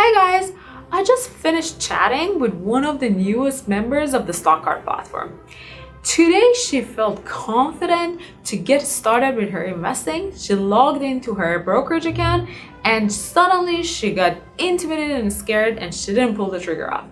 Hi guys, I just finished chatting with one of the newest members of the stock card platform. Today she felt confident to get started with her investing. She logged into her brokerage account and suddenly she got intimidated and scared and she didn't pull the trigger off.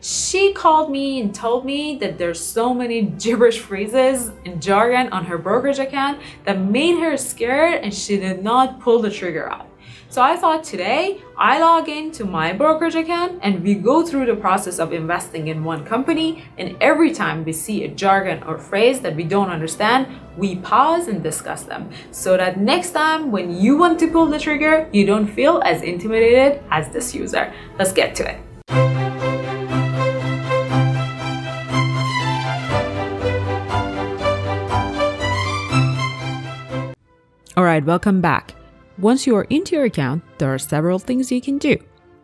She called me and told me that there's so many gibberish phrases and jargon on her brokerage account that made her scared and she did not pull the trigger off. So I thought today I log into my brokerage account and we go through the process of investing in one company, and every time we see a jargon or phrase that we don't understand, we pause and discuss them so that next time when you want to pull the trigger, you don't feel as intimidated as this user. Let's get to it. Alright, welcome back. Once you are into your account, there are several things you can do.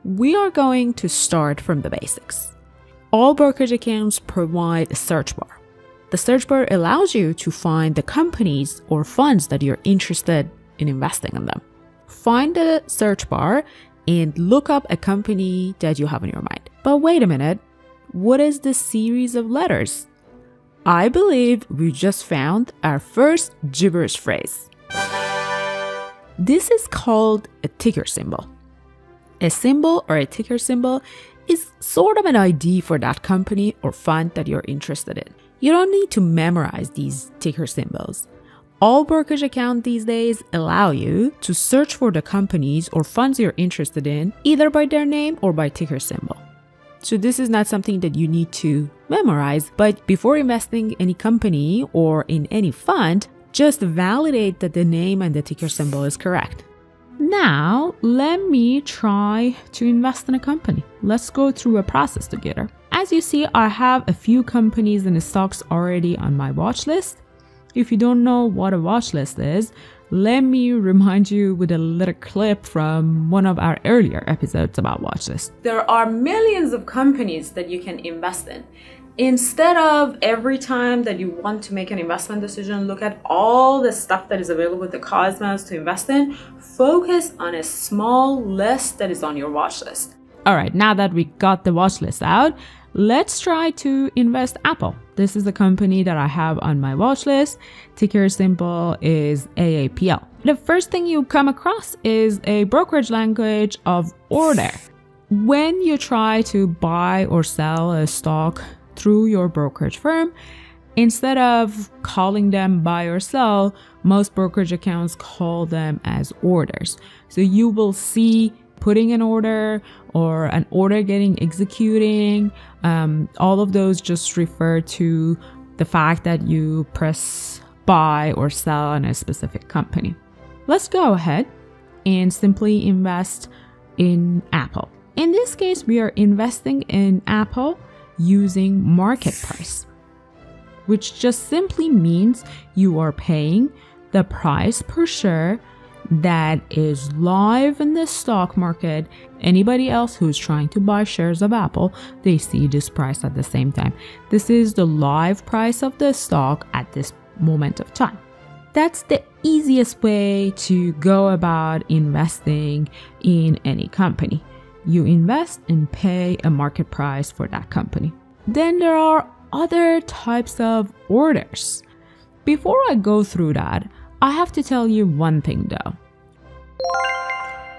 We are going to start from the basics. All brokerage accounts provide a search bar. The search bar allows you to find the companies or funds that you're interested in investing in them. Find the search bar and look up a company that you have in your mind. But wait a minute, what is this series of letters? I believe we just found our first gibberish phrase. This is called a ticker symbol. A symbol or a ticker symbol is sort of an ID for that company or fund that you're interested in. You don't need to memorize these ticker symbols. All brokerage accounts these days allow you to search for the companies or funds you're interested in either by their name or by ticker symbol. So this is not something that you need to memorize, but before investing in any company or in any fund, just validate that the name and the ticker symbol is correct. Now, let me try to invest in a company. Let's go through a process together. As you see, I have a few companies and stocks already on my watch list. If you don't know what a watch list is, let me remind you with a little clip from one of our earlier episodes about watch lists. There are millions of companies that you can invest in. Instead of every time that you want to make an investment decision, look at all the stuff that is available with the cosmos to invest in, focus on a small list that is on your watch list. All right, now that we got the watch list out, let's try to invest Apple. This is the company that I have on my watch list. Ticker symbol is AAPL. The first thing you come across is a brokerage language of order. When you try to buy or sell a stock through your brokerage firm, instead of calling them buy or sell, most brokerage accounts call them as orders. So you will see putting an order or an order getting executing. All of those just refer to the fact that you press buy or sell on a specific company. Let's go ahead and simply invest in Apple. In this case, we are investing in Apple using market price, which just simply means you are paying the price per share that is live in the stock market. Anybody else who's trying to buy shares of Apple, they see this price at the same time. This is the live price of the stock at this moment of time. That's the easiest way to go about investing in any company. You invest and pay a market price for that company. Then there are other types of orders. Before I go through that, I have to tell you one thing though.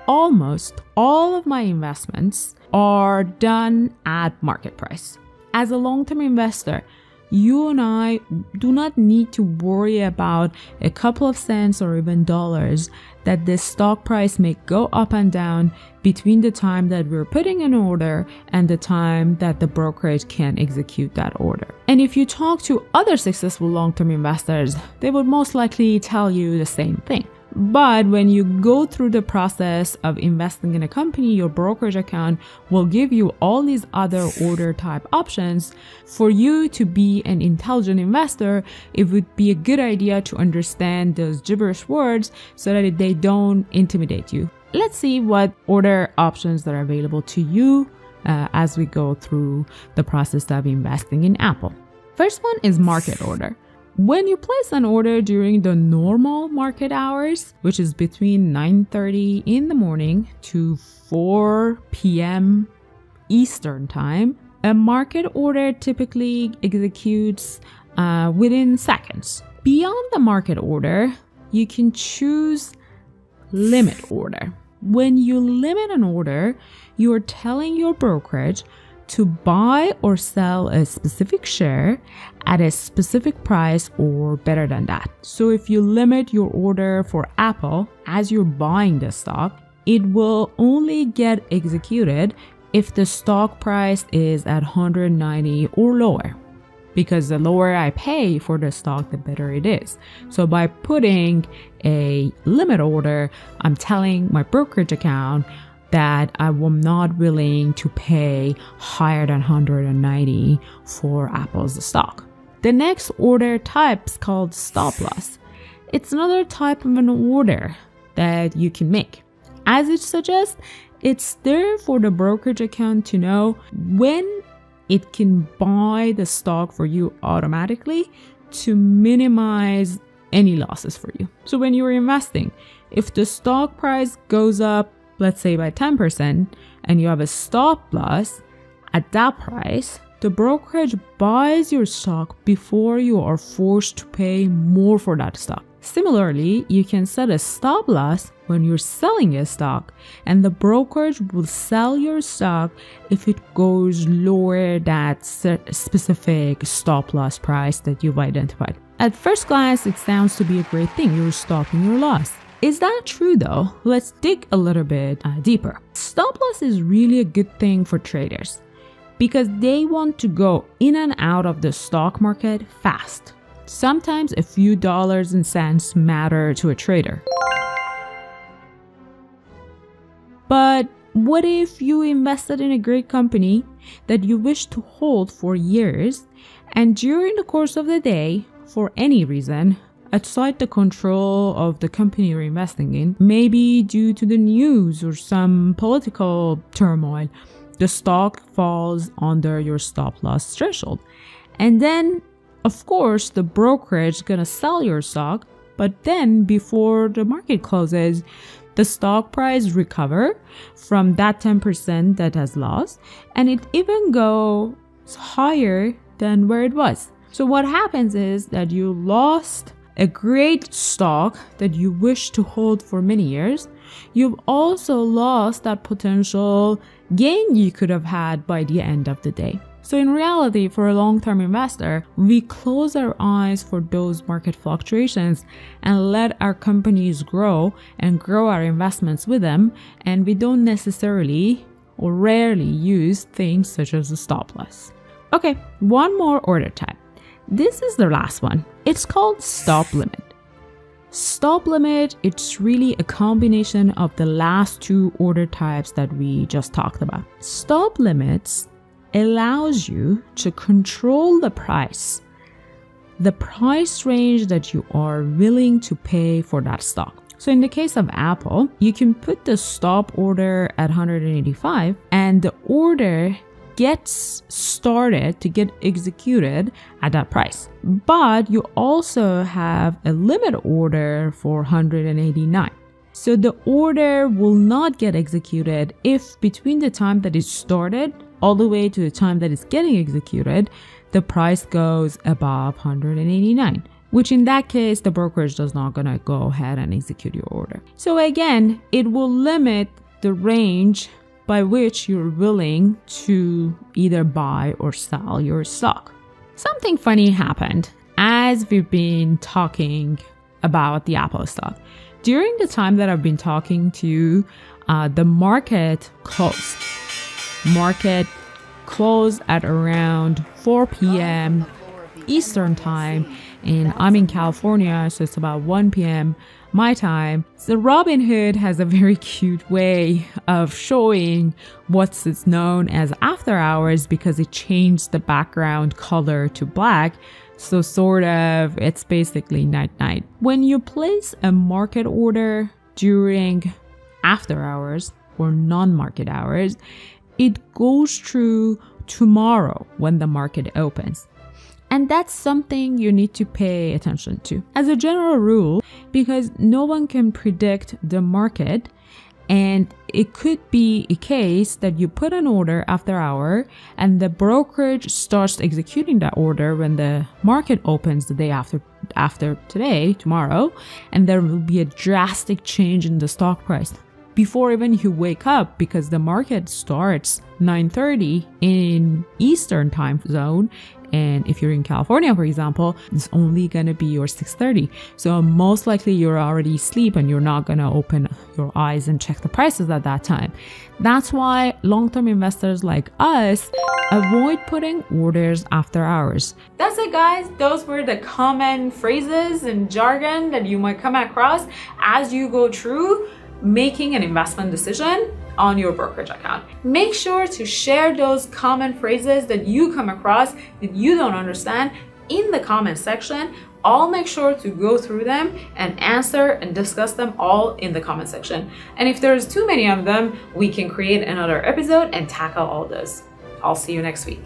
Almost all of my investments are done at market price. As a long-term investor, you and I do not need to worry about a couple of cents or even dollars that the stock price may go up and down between the time that we're putting an order and the time that the brokerage can execute that order. And if you talk to other successful long-term investors, they would most likely tell you the same thing. But when you go through the process of investing in a company, your brokerage account will give you all these other order type options. For you to be an intelligent investor, it would be a good idea to understand those gibberish words so that they don't intimidate you. Let's see what order options that are available to you as we go through the process of investing in Apple. First one is market order. When you place an order during the normal market hours, which is between 9:30 in the morning to 4 p.m. Eastern time, a market order typically executes within seconds. Beyond the market order, you can choose limit order. When you limit an order, you are telling your brokerage to buy or sell a specific share at a specific price or better than that. So if you limit your order for Apple as you're buying the stock, it will only get executed if the stock price is at 190 or lower, because the lower I pay for the stock, the better it is. So by putting a limit order, I'm telling my brokerage account that I am not willing to pay higher than 190 for Apple's stock. The next order type is called stop loss. It's another type of an order that you can make. As it suggests, it's there for the brokerage account to know when it can buy the stock for you automatically to minimize any losses for you. So when you're investing, if the stock price goes up, let's say by 10%, and you have a stop loss at that price, the brokerage buys your stock before you are forced to pay more for that stock. Similarly, you can set a stop loss when you're selling a stock, and the brokerage will sell your stock if it goes lower that specific stop loss price that you've identified. At first glance, it sounds to be a great thing. You're stopping your loss. Is that true though? Let's dig a little bit deeper. Stop loss is really a good thing for traders because they want to go in and out of the stock market fast. Sometimes a few dollars and cents matter to a trader. But what if you invested in a great company that you wish to hold for years, and during the course of the day, for any reason, outside the control of the company you're investing in, maybe due to the news or some political turmoil, the stock falls under your stop loss threshold. And then, of course, the brokerage is gonna sell your stock, but then before the market closes, the stock price recover from that 10% that has lost, and it even goes higher than where it was. So what happens is that you lost a great stock that you wish to hold for many years. You've also lost that potential gain you could have had by the end of the day. So in reality, for a long-term investor, we close our eyes for those market fluctuations and let our companies grow and grow our investments with them. And we don't necessarily or rarely use things such as a stop loss. Okay, one more order type. This is the last one. It's called stop limit. Stop limit, it's really a combination of the last two order types that we just talked about. Stop limits allows you to control the price range that you are willing to pay for that stock. So in the case of Apple, you can put the stop order at 185 and the order gets started to get executed at that price. But you also have a limit order for 189. So the order will not get executed if between the time that it started all the way to the time that it's getting executed, the price goes above 189, which in that case, the brokerage does not gonna go ahead and execute your order. So again, it will limit the range by which you're willing to either buy or sell your stock. Something funny happened as we've been talking about the Apple stock. During the time that I've been talking to you, the market closed. Market closed at around 4 p.m. Eastern time, and I'm in California, so it's about 1 p.m. my time. So Robinhood has a very cute way of showing what's known as after hours because it changed the background color to black. So sort of, it's basically night. When you place a market order during after hours or non-market hours, it goes through tomorrow when the market opens. And that's something you need to pay attention to. As a general rule, because no one can predict the market, and it could be a case that you put an order after hour and the brokerage starts executing that order when the market opens the day after today, tomorrow, and there will be a drastic change in the stock price before even you wake up, because the market starts 9:30 in Eastern time zone. And if you're in California, for example, it's only going to be your 6:30. So most likely you're already asleep and you're not going to open your eyes and check the prices at that time. That's why long-term investors like us avoid putting orders after hours. That's it, guys. Those were the common phrases and jargon that you might come across as you go through making an investment decision on your brokerage account. Make sure to share those common phrases that you come across that you don't understand in the comment section. I'll make sure to go through them and answer and discuss them all in the comment section. And if there's too many of them, we can create another episode and tackle all those. I'll see you next week.